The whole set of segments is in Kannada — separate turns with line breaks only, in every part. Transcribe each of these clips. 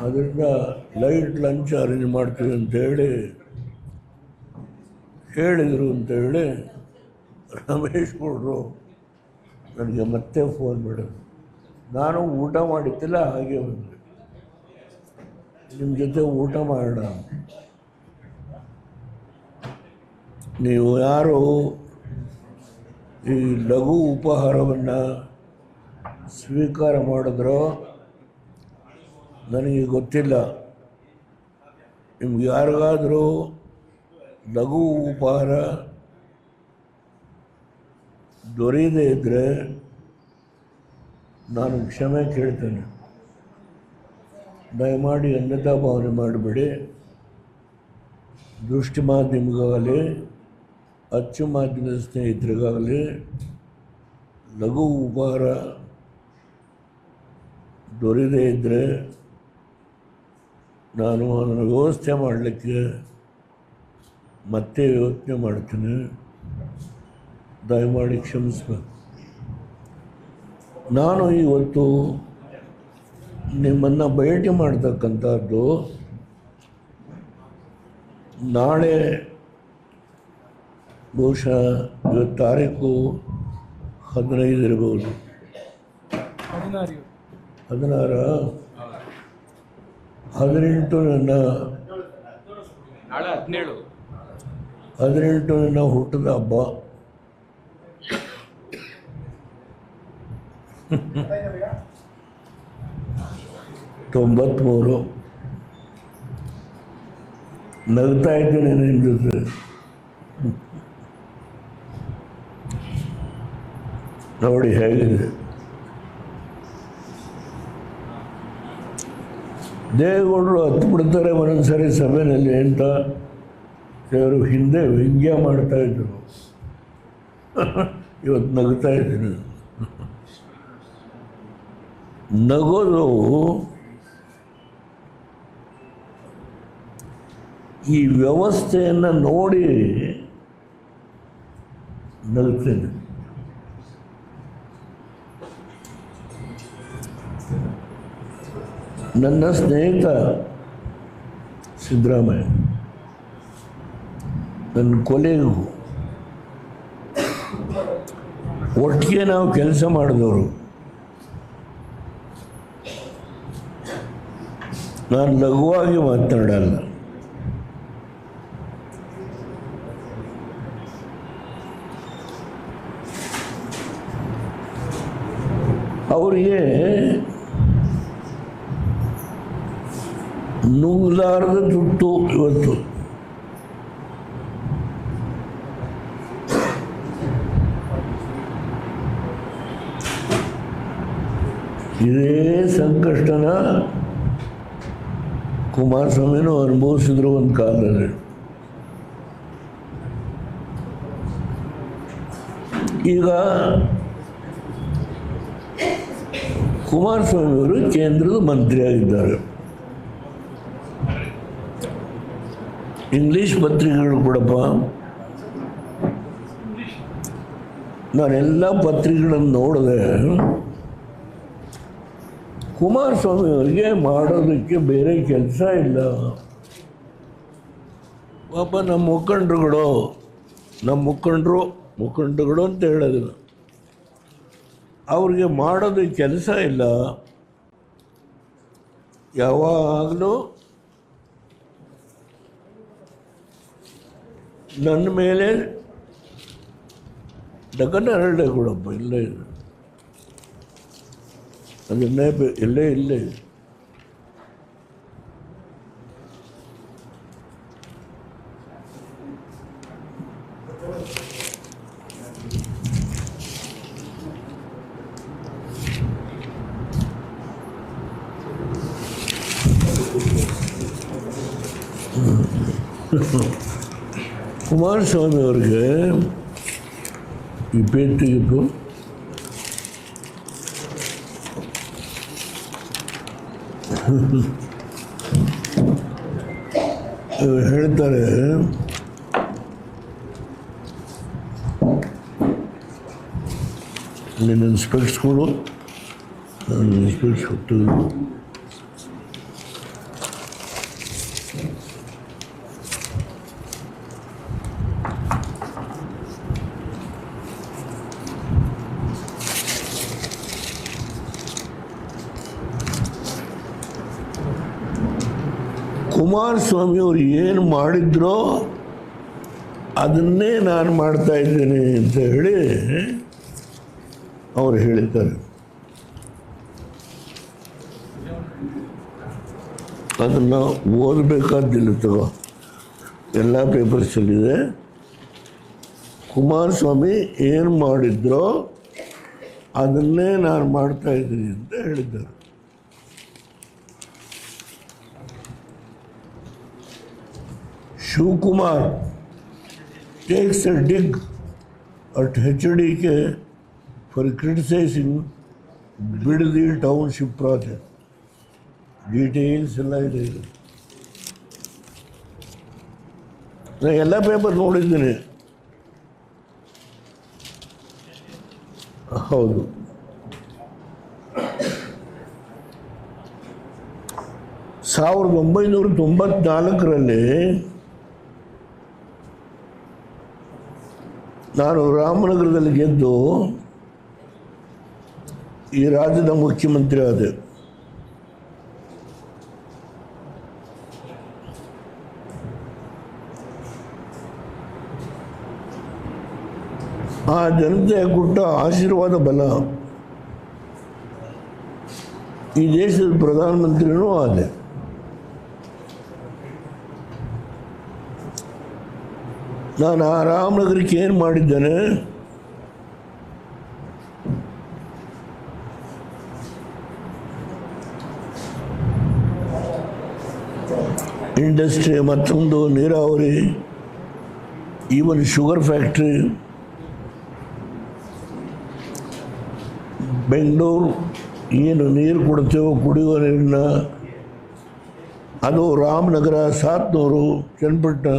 ಅದರಿಂದ ಲೈಟ್ ಲಂಚ್ ಅರೇಂಜ್ ಮಾಡ್ತೀವಿ ಅಂತೇಳಿ ಹೇಳಿದರು ಅಂತೇಳಿ ರಮೇಶ್ ಗೌಡರು ನನಗೆ ಮತ್ತೆ ಫೋನ್ ಮಾಡಿದ್ರು. ನಾನು ಊಟ ಮಾಡಿದ್ದಿಲ್ಲ, ಹಾಗೆ ಬಂದೆ, ನಿಮ್ಮ ಜೊತೆ ಊಟ ಮಾಡೋಣ. ನೀವು ಯಾರು ಈ ಲಘು ಉಪಹಾರವನ್ನು ಸ್ವೀಕಾರ ಮಾಡಿದ್ರೋ ನನಗೆ ಗೊತ್ತಿಲ್ಲ. ನಿಮ್ಗೆ ಯಾರಿಗಾದರೂ ಲಘು ಉಪಹಾರ ದೊರೆಯದೇ ಇದ್ದರೆ ನಾನು ಕ್ಷಮೆ ಕೇಳ್ತೇನೆ. ದಯಮಾಡಿ ಅನ್ಯತಾ ಭಾವನೆ ಮಾಡಬೇಡಿ. ದೃಷ್ಟಿ ಮಾಧ್ಯಮಗಾಗಲಿ ಅಚ್ಚು ಮಾಧ್ಯಮದ ಸ್ನೇಹಿತರಿಗಾಗಲಿ ಲಘು ಉಪಹಾರ ದೊರೆಯದೇ ಇದ್ದರೆ ನಾನು ಅದನ್ನು ವ್ಯವಸ್ಥೆ ಮಾಡಲಿಕ್ಕೆ ಮತ್ತೆ ಯೋಚನೆ ಮಾಡ್ತೀನಿ. ದಯಮಾಡಿ ಕ್ಷಮಿಸಬೇಕು. ನಾನು ಇವತ್ತು ನಿಮ್ಮನ್ನು ಭೇಟಿ ಮಾಡ್ತಕ್ಕಂಥದ್ದು ನಾಳೆ ಬಹುಶಃ ಇವತ್ತು ತಾರೀಕು 15 ಇರ್ಬೋದು, 16 18 ನನ್ನ ಹುಟ್ಟಿದ ಹಬ್ಬ. 93 ನಗ್ತಾ ಇದ್ದೇನೆ ನಿಮ್ಮ ಜೊತೆ. ನೋಡಿ ಹೇಗಿದೆ. ದೇವೇಗೌಡರು ಹತ್ತು ಬಿಡ್ತಾರೆ ಒಂದೊಂದ್ಸರಿ ಸಭೆಯಲ್ಲಿ ಅಂತ ಅವರು ಹಿಂದೆ ವ್ಯಂಗ್ಯ ಮಾಡ್ತಾಯಿದ್ರು. ಇವತ್ತು ನಗ್ತಾ ಇದ್ದೀನಿ. ನಗೋದು ಈ ವ್ಯವಸ್ಥೆಯನ್ನು ನೋಡಿ ನಗ್ತೇನೆ. ನನ್ನ ಸ್ನೇಹಿತ ಸಿದ್ದರಾಮಯ್ಯ, ನನ್ನ ಕೊಲೆಗೂ ಒಟ್ಟಿಗೆ ನಾವು ಕೆಲಸ ಮಾಡಿದವರು. ನಾನು ಲಘುವಾಗಿ ಮಾತನಾಡಲ್ಲ. ಅವರಿಗೆ ನುಂಗಲಾರದ ತುತ್ತು ಇವತ್ತು. ಇದೇ ಸಂಕಷ್ಟನ ಕುಮಾರಸ್ವಾಮಿನೂ ಅನುಭವಿಸಿದ್ರು ಒಂದು ಕಾಲದಲ್ಲಿ. ಈಗ ಕುಮಾರಸ್ವಾಮಿಯವರು ಕೇಂದ್ರದ ಮಂತ್ರಿ ಆಗಿದ್ದಾರೆ. ಇಂಗ್ಲೀಷ್ ಪತ್ರಿಕೆಗಳು ಕೂಡಪ್ಪ, ನಾನೆಲ್ಲ ಪತ್ರಿಕೆಗಳನ್ನು ನೋಡಿದೆ. ಕುಮಾರಸ್ವಾಮಿಯವರಿಗೆ ಮಾಡೋದಕ್ಕೆ ಬೇರೆ ಕೆಲಸ ಇಲ್ಲ. ಪಾಪ ನಮ್ಮ ಮುಖಂಡರುಗಳು ಅಂತ ಹೇಳೋದಿಲ್ಲ, ಅವ್ರಿಗೆ ಮಾಡೋದಕ್ಕೆ ಕೆಲಸ ಇಲ್ಲ. ಯಾವಾಗಲೂ ನನ್ನ ಮೇಲೆ ಡಗನರಳೆ ಕೊಡಪ್ಪ, ಇಲ್ಲೇ ಇದೆ, ಅದನ್ನೇ ಇಲ್ಲೇ ಕುಮಾರಸ್ವಾಮಿ ಅವ್ರಿಗೆ ಈ ಪೇಟಿಗಿತ್ತು. ಹೇಳ್ತಾರೆ, ನಿನ್ನ ಸ್ಪೆಕ್ಸ್ ಕೊಡು, ಸ್ಪೆಕ್ಸ್ ಕೊಟ್ಟು ಕುಮಾರಸ್ವಾಮಿ ಅವರು ಏನು ಮಾಡಿದ್ರೋ ಅದನ್ನೇ ನಾನು ಮಾಡ್ತಾ ಇದ್ದೀನಿ ಅಂತ ಹೇಳಿ ಅವರು ಹೇಳಿದ್ದಾರೆ. ಅದನ್ನು ಓದಬೇಕಾದಿಲ್ಲ, ತಗೋ, ಎಲ್ಲ ಪೇಪರ್ಸಲ್ಲಿದೆ. ಕುಮಾರಸ್ವಾಮಿ ಏನು ಮಾಡಿದ್ರೋ ಅದನ್ನೇ ನಾನು ಮಾಡ್ತಾ ಇದ್ದೀನಿ ಅಂತ ಹೇಳಿದ್ದಾರೆ. Shivakumar takes a dig at HDK for criticizing Bidadi township project. Details ಎಲ್ಲ ಇದೆ. ನಾನು ಎಲ್ಲ ಪೇಪರ್ ನೋಡಿದ್ದೀನಿ. ಹೌದು, ಸಾವಿರದ 1994ರಲ್ಲಿ ನಾನು ರಾಮನಗರದಲ್ಲಿ ಗೆದ್ದು ಈ ರಾಜ್ಯದ ಮುಖ್ಯಮಂತ್ರಿ ಆದೆ. ಆ ಜನತೆ ಕೊಟ್ಟ ಆಶೀರ್ವಾದ ಬಲ ಈ ದೇಶದ ಪ್ರಧಾನಮಂತ್ರಿನೂ ಆದೆ. ನಾನು ಆ ರಾಮನಗರಕ್ಕೆ ಏನು ಮಾಡಿದ್ದೇನೆ, ಇಂಡಸ್ಟ್ರಿ, ಮತ್ತೊಂದು ನೀರಾವರಿ, ಈವನ್ ಶುಗರ್ ಫ್ಯಾಕ್ಟ್ರಿ, ಬೆಂಗಳೂರು ಏನು ನೀರು ಕೊಡ್ತೇವೋ ಕುಡಿಯುವ ನೀರನ್ನ, ಅದು ರಾಮನಗರ, ಸಾತ್ನೂರು, ಚನ್ನಪಟ್ಟಣ,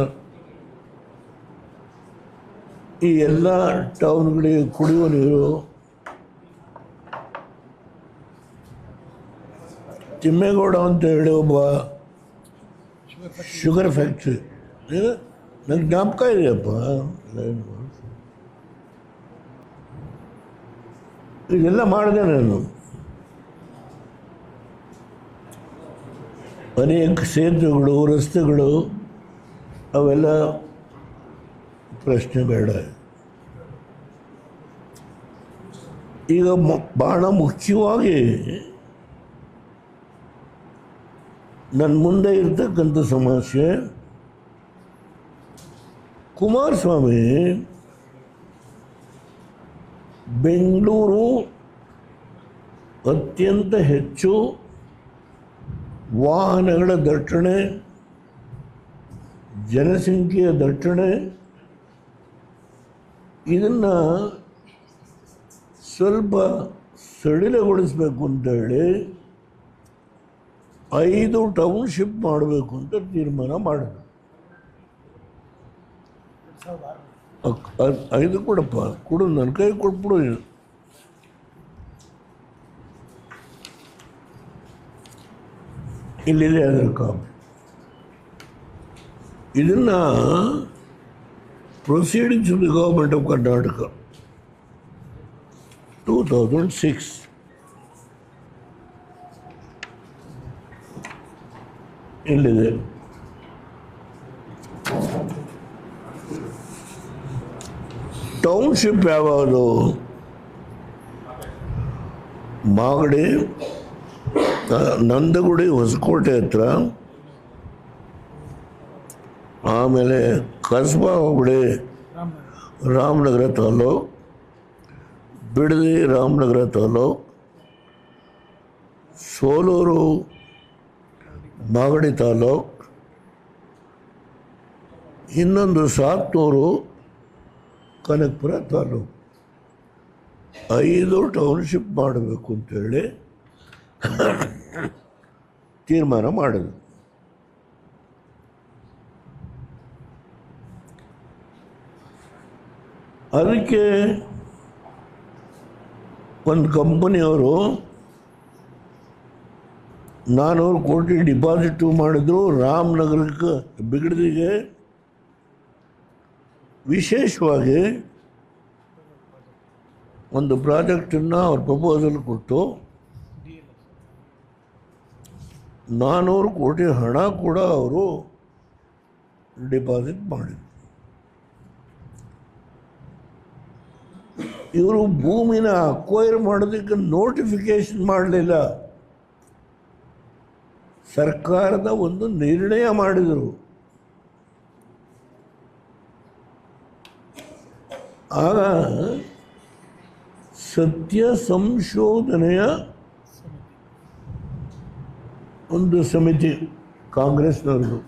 ಈ ಎಲ್ಲ ಟೌನ್ಗಳಿಗೆ ಕುಡಿಯುವ ನೀರು. ತಿಮ್ಮೇಗೌಡ ಅಂತ ಹೇಳಿ ಒಬ್ಬ ಶುಗರ್ ಫ್ಯಾಕ್ಟ್ರಿ, ನನಗೆ ಜ್ಞಾಪಕ ಇದೆಯಪ್ಪ, ಇದೆಲ್ಲ ಮಾಡಿದೆ ನಾನು. ಅನೇಕ ಸೇತುವೆಗಳು, ರಸ್ತೆಗಳು, ಅವೆಲ್ಲ ಪ್ರಶ್ನೆ ಬೇಡ. ಈಗ ಬಹಳ ಮುಖ್ಯವಾಗಿ ನನ್ನ ಮುಂದೆ ಇರ್ತಕ್ಕಂಥ ಸಮಸ್ಯೆ, ಕುಮಾರಸ್ವಾಮಿ ಬೆಂಗಳೂರು ಅತ್ಯಂತ ಹೆಚ್ಚು ವಾಹನಗಳ ದಟ್ಟಣೆ, ಜನಸಂಖ್ಯೆಯ ದಟ್ಟಣೆ, ಇದನ್ನು ಸ್ವಲ್ಪ ಸಡಿಲಗೊಳಿಸಬೇಕು ಅಂತೇಳಿ 5 ಟೌನ್ಶಿಪ್ ಮಾಡಬೇಕು ಅಂತ ತೀರ್ಮಾನ ಮಾಡಿದ್ರು. 5 ಕೊಡಪ್ಪ, ಕೊಡು, ನನ್ನ ಕೈ ಕೊಟ್ಬಿಡು. ಇಲ್ಲಿದೆ ಅದರ ಕಾಪಿ. ಇದನ್ನು Proceedings of the Government of Karnataka, 2006. ಇಲ್ಲಿದೆ. ಟೌನ್ಶಿಪ್ ಯಾವುದು? ಮಾಗಡಿ, ನಂದಗುಡಿ, ಹೊಸಕೋಟೆ ಹತ್ರ, ಆಮೇಲೆ ಕಸ್ಬಾ ಹೋಬಳಿ ರಾಮನಗರ ತಾಲೂಕು, ಬಿಡದಿ ರಾಮನಗರ ತಾಲೂಕು, ಸೋಲೂರು ಮಾಗಡಿ ತಾಲೂಕು, ಇನ್ನೊಂದು ಸಾತ್ನೂರು ಕನಕಪುರ ತಾಲೂಕು. 5 ಟೌನ್ಶಿಪ್ ಮಾಡಬೇಕು ಅಂತೇಳಿ ತೀರ್ಮಾನ ಮಾಡಿದ್ರು. ಅದಕ್ಕೆ ಒಂದು ಕಂಪನಿಯವರು 400 ಕೋಟಿ ಡಿಪಾಸಿಟು ಮಾಡಿದ್ರು. ರಾಮನಗರಕ್ಕೆ, ಬಿಗಡದಿಗೆ ವಿಶೇಷವಾಗಿ ಒಂದು ಪ್ರಾಜೆಕ್ಟನ್ನು ಅವ್ರ ಪ್ರಪೋಸಲ್ ಕೊಟ್ಟು 400 ಕೋಟಿ ಹಣ ಕೂಡ ಅವರು ಡಿಪಾಸಿಟ್ ಮಾಡಿದರು. ಇವರು ಭೂಮಿನ ಅಕ್ವೈರ್ ಮಾಡೋದಕ್ಕೆ ನೋಟಿಫಿಕೇಶನ್ ಮಾಡಲಿಲ್ಲ, ಸರ್ಕಾರದ ಒಂದು ನಿರ್ಣಯ ಮಾಡಿದರು. ಆಗ ಸತ್ಯ ಸಂಶೋಧನೆಯ ಒಂದು ಸಮಿತಿ ಕಾಂಗ್ರೆಸ್ನವ್ರದ್ದು,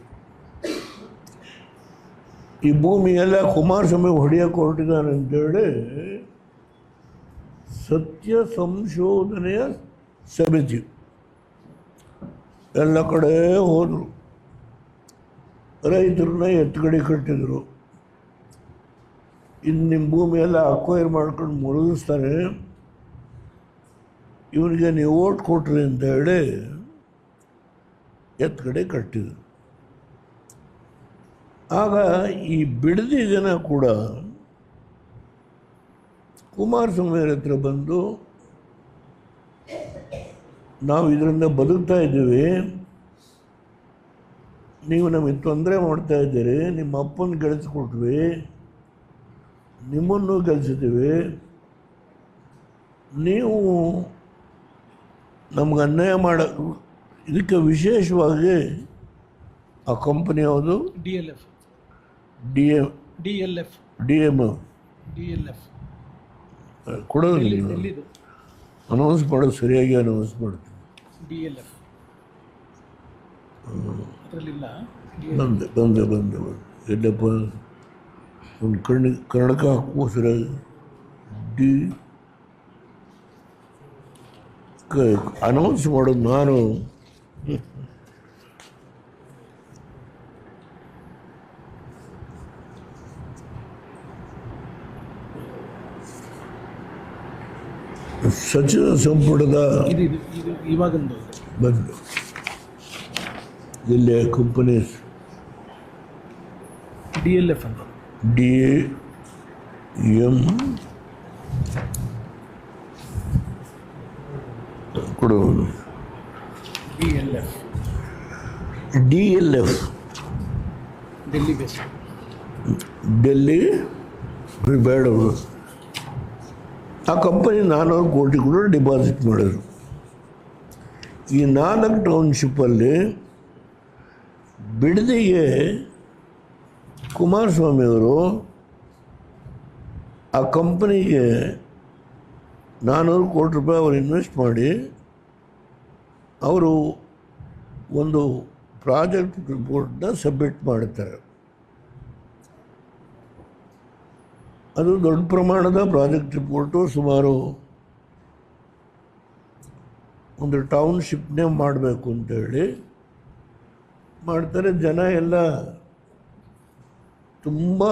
ಈ ಭೂಮಿಯೆಲ್ಲ ಕುಮಾರಸ್ವಾಮಿ ಹೊಡೆಯೋಕೆ ಹೊರಟಿದ್ದಾನೆ ಅಂತೇಳಿ ಸತ್ಯ ಸಂಶೋಧನೆಯ ಸಮಿತಿ ಎಲ್ಲ ಕಡೆ ಹೋದರು. ರೈತರನ್ನ ಎತ್ತುಗಡೆ ಕಟ್ಟಿದರು. ಇನ್ನು ನಿಮ್ಮ ಭೂಮಿಯೆಲ್ಲ ಅಕ್ವೈರ್ ಮಾಡ್ಕೊಂಡು ಮುಳುಗಿಸ್ತಾರೆ, ಇವನಿಗೆ ನೀವು ಓಟ್ ಕೊಟ್ರಿ ಅಂತ ಹೇಳಿ ಎತ್ತುಗಡೆ ಕಟ್ಟಿದರು. ಆಗ ಈ ಬಿಡದಿ ಜನ ಕೂಡ ಕುಮಾರಸ್ವಾಮಿ ಹತ್ರ ಬಂದು, ನಾವು ಇದರಿಂದ ಬದುಕ್ತಾ ಇದ್ದೀವಿ, ನೀವು ನಮಗೆ ತೊಂದರೆ ಮಾಡ್ತಾ ಇದ್ದೀರಿ, ನಿಮ್ಮ ಅಪ್ಪನ ಗೆಲ್ಲಿಸ್ಕೊಟ್ವಿ, ನಿಮ್ಮನ್ನು ಗೆಲ್ಲಿಸಿದ್ದೀವಿ, ನೀವು ನಮ್ಗೆ ಅನ್ಯಾಯ ಇದಕ್ಕೆ ವಿಶೇಷವಾಗಿ ಆ ಕಂಪನಿ ಯಾವುದು, ಡಿ ಎಮ್ ಕೊಡೋದು, ಅನೌನ್ಸ್ ಮಾಡೋದು ಸರಿಯಾಗಿ ಅನೌನ್ಸ್ ಮಾಡ್ತೀನಿ. ಬಂದೆ ಎಲ್ಲಪ್ಪ ಒಂದು ಕನ್ನಡಕ ಹಾಕುವ ಸರಿಯಾಗಿ ಅನೌನ್ಸ್ ಮಾಡೋದು ನಾನು. ಸಚಿವ ಸಂಪುಟದ ಬಂದು ಇಲ್ಲಿಯ ಕಂಪನೀಸ್
DLF ಅಂತ
DM ಕೊಡುವುದು DLF ಡೆಲ್ಲಿ ಬೇಡ. ಆ ಕಂಪನಿ 400 ಕೋಟಿ ಕೂಡ ಡಿಪಾಸಿಟ್ ಮಾಡಿದ್ರು. ಈ 4 ಟೌನ್ಶಿಪ್ಪಲ್ಲಿ ಬಿಡದಿಗೆ ಕುಮಾರಸ್ವಾಮಿಯವರು ಆ ಕಂಪನಿಗೆ 400 ಕೋಟಿ ರೂಪಾಯಿ ಅವರು ಇನ್ವೆಸ್ಟ್ ಮಾಡಿ ಅವರು ಒಂದು ಪ್ರಾಜೆಕ್ಟ್ ರಿಪೋರ್ಟ್ನ ಸಬ್ಮಿಟ್ ಮಾಡ್ತಾರೆ. ಅದು ದೊಡ್ಡ ಪ್ರಮಾಣದ ಪ್ರಾಜೆಕ್ಟ್ ರಿಪೋರ್ಟು, ಸುಮಾರು ಒಂದು ಟೌನ್ಶಿಪ್ನೇ ಮಾಡಬೇಕು ಅಂತೇಳಿ ಮಾಡ್ತಾರೆ. ಜನ ಎಲ್ಲ ತುಂಬ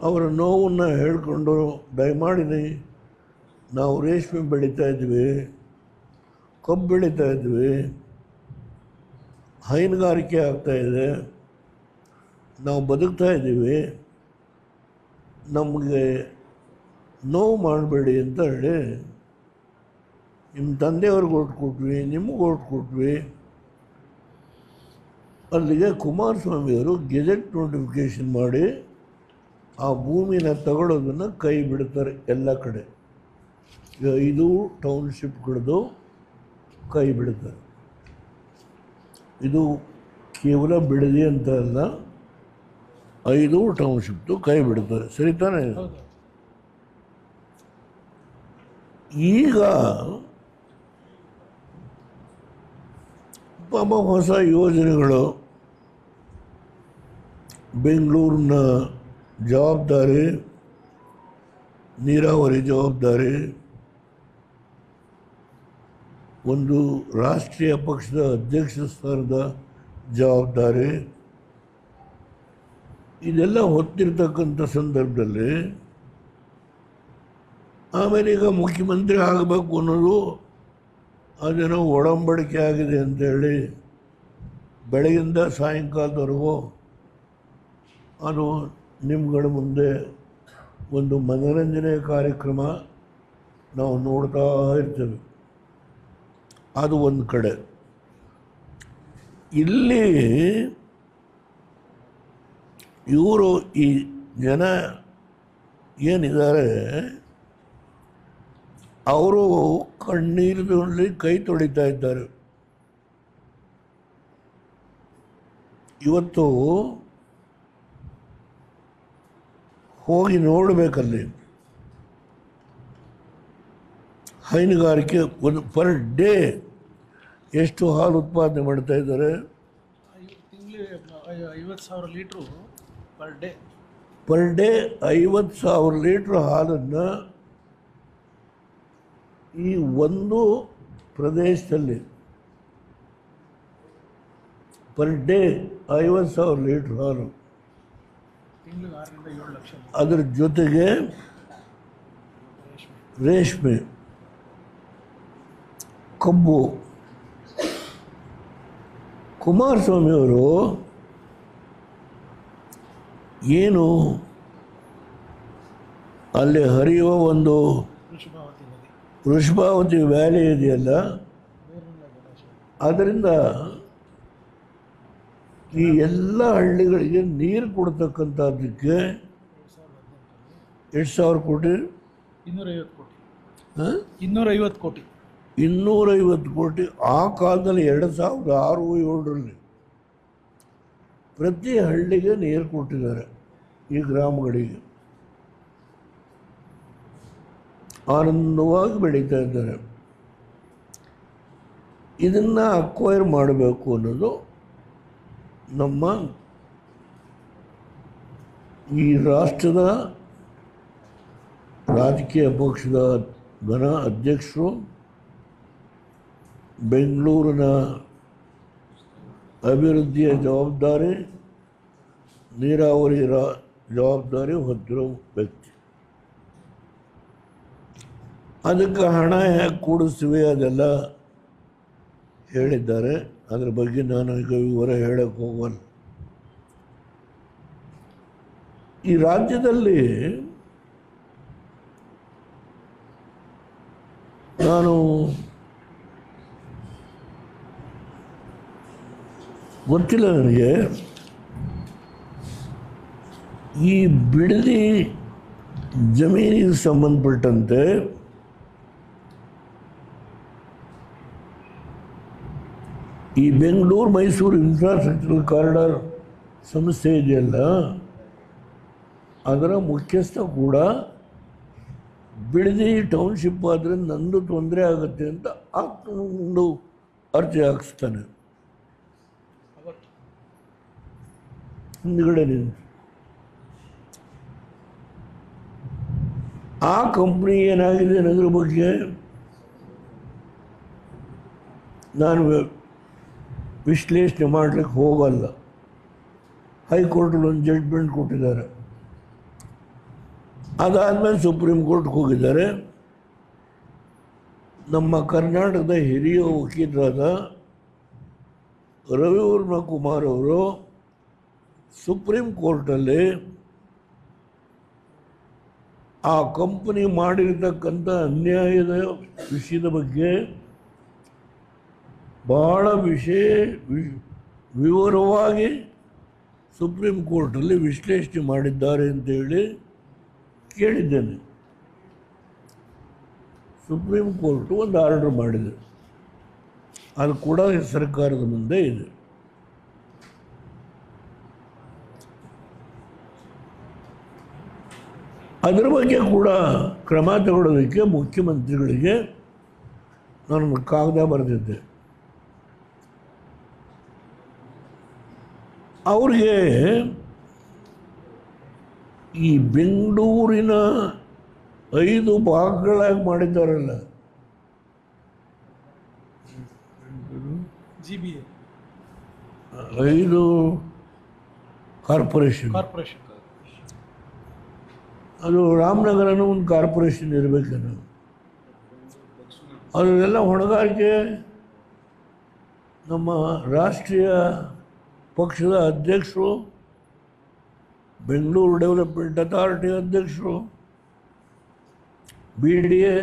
ಅವರ ನೋವನ್ನು ಹೇಳ್ಕೊಂಡು, ದಯಮಾಡಿ ನಾವು ರೇಷ್ಮೆ ಬೆಳೀತಾ ಇದ್ವಿ, ಕಬ್ಬು ಬೆಳೀತಾ ಇದ್ವಿ, ಹೈನುಗಾರಿಕೆ ಆಗ್ತಾಯಿದೆ, ನಾವು ಬದುಕ್ತಾ ಇದ್ದೀವಿ, ನಮಗೆ ನೋವು ಮಾಡಬೇಡಿ ಅಂತ ಹೇಳಿ ನಿಮ್ಮ ತಂದೆಯವ್ರಿಗೆ ಓಟ್ ಕೊಟ್ವಿ, ನಿಮಗೆ ಓಟ್ ಕೊಟ್ವಿ. ಅಲ್ಲಿಗೆ ಕುಮಾರಸ್ವಾಮಿಯವರು ಗೆಜೆಟ್ ನೋಟಿಫಿಕೇಷನ್ ಮಾಡಿ ಆ ಭೂಮಿನ ತಗೊಳ್ಳೋದನ್ನು ಕೈ ಬಿಡ್ತಾರೆ ಎಲ್ಲ ಕಡೆ. 5 ಟೌನ್ಶಿಪ್ಗಳದ್ದು ಕೈ ಬಿಡ್ತಾರೆ. ಇದು ಕೇವಲ ಬಿಡದಿ ಅಂತ ಅಲ್ಲ, 5 ಟೌನ್ಶಿಪ್ದು ಕೈ ಬಿಡ್ತಾರೆ. ಸರಿ ತಾನೇ? ಈಗ ಪಾಪ ಹೊಸ ಯೋಜನೆಗಳು, ಬೆಂಗಳೂರಿನ ಜವಾಬ್ದಾರಿ, ನೀರಾವರಿ ಜವಾಬ್ದಾರಿ, ಒಂದು ರಾಷ್ಟ್ರೀಯ ಪಕ್ಷದ ಅಧ್ಯಕ್ಷ ಸ್ಥಾನದ ಜವಾಬ್ದಾರಿ, ಇದೆಲ್ಲ ಹೊತ್ತಿರ್ತಕ್ಕಂಥ ಸಂದರ್ಭದಲ್ಲಿ ಆಮೇಲೆ ಈಗ ಮುಖ್ಯಮಂತ್ರಿ ಆಗಬೇಕು ಅನ್ನೋದು ಅದೇನೋ ಒಡಂಬಡಿಕೆ ಆಗಿದೆ ಅಂತೇಳಿ ಬೆಳಗಿಂದ ಸಾಯಂಕಾಲದವರೆಗೂ ಅದು ನಿಮ್ಗಳ ಮುಂದೆ ಒಂದು ಮನೋರಂಜನೆ ಕಾರ್ಯಕ್ರಮ ನಾವು ನೋಡ್ತಾ ಇರ್ತೇವೆ. ಅದು ಒಂದು ಕಡೆ. ಇಲ್ಲಿ ಇವರು ಈ ಜನ ಏನಿದ್ದಾರೆ ಅವರು ಕಣ್ಣೀರಿನಲ್ಲಿ ಕೈ ತೊಳಿತಾ ಇದ್ದಾರೆ. ಇವತ್ತು ಹೋಗಿ ನೋಡಬೇಕಲ್ಲಿ ಹೈನುಗಾರಿಕೆ ಒಂದು ಪರ್ ಡೇ ಎಷ್ಟು ಹಾಲು ಉತ್ಪಾದನೆ ಮಾಡ್ತಾ ಇದ್ದಾರೆ?
ತಿಂಗಳಿಗೆ 50,000 ಲೀಟ್ರು ಪರ್ ಡೇ.
50,000 ಲೀಟ್ರ್ ಹಾಲನ್ನು ಈ ಒಂದು ಪ್ರದೇಶದಲ್ಲಿ ಪರ್ ಡೇ 50,000 ಲೀಟ್ರ್ ಹಾಲು.
ತಿಂಗಳಿಗೆ 6 ರಿಂದ 7 ಲಕ್ಷ.
ಅದರ ಜೊತೆಗೆ ರೇಷ್ಮೆ, ಕಬ್ಬು. ಕುಮಾರಸ್ವಾಮಿಯವರು ಏನು ಅಲ್ಲಿ ಹರಿಯುವ ಒಂದು ವೃಷಭಾವತಿ ವ್ಯಾಲಿ ಇದೆಯಲ್ಲ, ಅದರಿಂದ ಈ ಎಲ್ಲ ಹಳ್ಳಿಗಳಿಗೆ ನೀರು ಕೊಡ್ತಕ್ಕಂಥದ್ದಕ್ಕೆ 2,000 ಕೋಟಿ,
250 ಕೋಟಿ
250 ಕೋಟಿ. ಆ ಕಾಲದಲ್ಲಿ 2006-07 ಪ್ರತಿ ಹಳ್ಳಿಗೆ ನೀರು ಕೊಟ್ಟಿದ್ದಾರೆ. ಈ ಗ್ರಾಮಗಳಿಗೆ ಆನಂದವಾಗಿ ಬೆಳೀತಾ ಇದ್ದಾರೆ. ಇದನ್ನು ಅಕ್ವೈರ್ ಮಾಡಬೇಕು ಅನ್ನೋದು ನಮ್ಮ ಈ ರಾಷ್ಟ್ರದ ರಾಜಕೀಯ ಪಕ್ಷದ ಘನ ಅಧ್ಯಕ್ಷರು, ಬೆಂಗಳೂರಿನ ಅಭಿವೃದ್ಧಿಯ ಜವಾಬ್ದಾರಿ, ನೀರಾವರಿ ಜವಾಬ್ದಾರಿ ಹೊತ್ತಿರೋ ವ್ಯಕ್ತಿ. ಅದಕ್ಕೆ ಹಣ ಹೇಗೆ ಕೂಡಿಸ್ತೀವಿ ಅದೆಲ್ಲ ಹೇಳಿದ್ದಾರೆ. ಅದರ ಬಗ್ಗೆ ನಾನು ಈಗ ವಿವರ ಹೇಳಕ್ಕೆ ಹೋಗಲ್ಲ. ಈ ರಾಜ್ಯದಲ್ಲಿ ನಾನು ಗೊತ್ತಿಲ್ಲ ನನಗೆ ಈ ಬಿಡದಿ ಜಮೀನಿಗೆ ಸಂಬಂಧಪಟ್ಟಂತೆ ಈ ಬೆಂಗಳೂರು ಮೈಸೂರು ಇನ್ಫ್ರಾಸ್ಟ್ರಕ್ಚರಲ್ ಕಾರಿಡಾರ್ ಸಂಸ್ಥೆ ಇದೆಯಲ್ಲ, ಅದರ ಮುಖ್ಯಸ್ಥ ಕೂಡ ಬಿಡದಿ ಟೌನ್ಶಿಪ್ ಆದರೆ ನಂದು ತೊಂದರೆ ಆಗುತ್ತೆ ಅಂತ ಒಂದು ಅರ್ಜಿ ಹಾಕಿಸ್ತಾನೆ. ಹಿಂದ್ಗಡೆ ನಿಂತು ಆ ಕಂಪ್ನಿ ಏನಾಗಿದೆ ಅನ್ನೋದ್ರ ಬಗ್ಗೆ ನಾನು ವಿಶ್ಲೇಷಣೆ ಮಾಡಲಿಕ್ಕೆ ಹೋಗಲ್ಲ. ಹೈಕೋರ್ಟಲ್ಲಿ ಒಂದು ಜಡ್ಜ್ಮೆಂಟ್ ಕೊಟ್ಟಿದ್ದಾರೆ. ಅದಾದಮೇಲೆ ಸುಪ್ರೀಂ ಕೋರ್ಟ್ಗೆ ಹೋಗಿದ್ದಾರೆ. ನಮ್ಮ ಕರ್ನಾಟಕದ ಹಿರಿಯ ವಕೀಲರಾದ ರವಿವರ್ಮ ಕುಮಾರ್ ಅವರು ಸುಪ್ರೀಂ ಕೋರ್ಟಲ್ಲಿ ಆ ಕಂಪನಿ ಮಾಡಿರ್ತಕ್ಕಂಥ ಅನ್ಯಾಯದ ವಿಷಯದ ಬಗ್ಗೆ ಬಹಳ ವಿವರವಾಗಿ ಸುಪ್ರೀಂ ಕೋರ್ಟಲ್ಲಿ ವಿಶ್ಲೇಷಣೆ ಮಾಡಿದ್ದಾರೆ ಅಂತೇಳಿ ಕೇಳಿದ್ದೇನೆ. ಸುಪ್ರೀಂ ಕೋರ್ಟು ಒಂದು ಆರ್ಡರ್ ಮಾಡಿದೆ, ಅದು ಕೂಡ ಸರ್ಕಾರದ ಮುಂದೆ ಇದೆ. ಅದರ ಬಗ್ಗೆ ಕೂಡ ಕ್ರಮ ತಗೊಳ್ಳೋದಕ್ಕೆ ಮುಖ್ಯಮಂತ್ರಿಗಳಿಗೆ ನಾನು ಕಾಗದ ಬರೆದಿದ್ದೆ. ಅವ್ರಿಗೆ ಈ ಬೆಂಗಳೂರಿನ 5 ಭಾಗಗಳಾಗಿ ಮಾಡಿದ್ದಾರಲ್ಲ,
GBA
5 ಕಾರ್ಪೊರೇಷನ್, ಅದು ರಾಮನಗರನೂ ಒಂದು ಕಾರ್ಪೊರೇಷನ್ ಇರಬೇಕೇನು. ಅದೆಲ್ಲ ಹೊಣೆಗಾರಿಕೆ ನಮ್ಮ ರಾಷ್ಟ್ರೀಯ ಪಕ್ಷದ ಅಧ್ಯಕ್ಷರು, ಬೆಂಗಳೂರು ಡೆವಲಪ್ಮೆಂಟ್ ಅಥಾರಿಟಿ ಅಧ್ಯಕ್ಷರು, BDA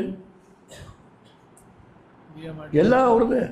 ಎಲ್ಲ ಅವ್ರದ್ದೇ.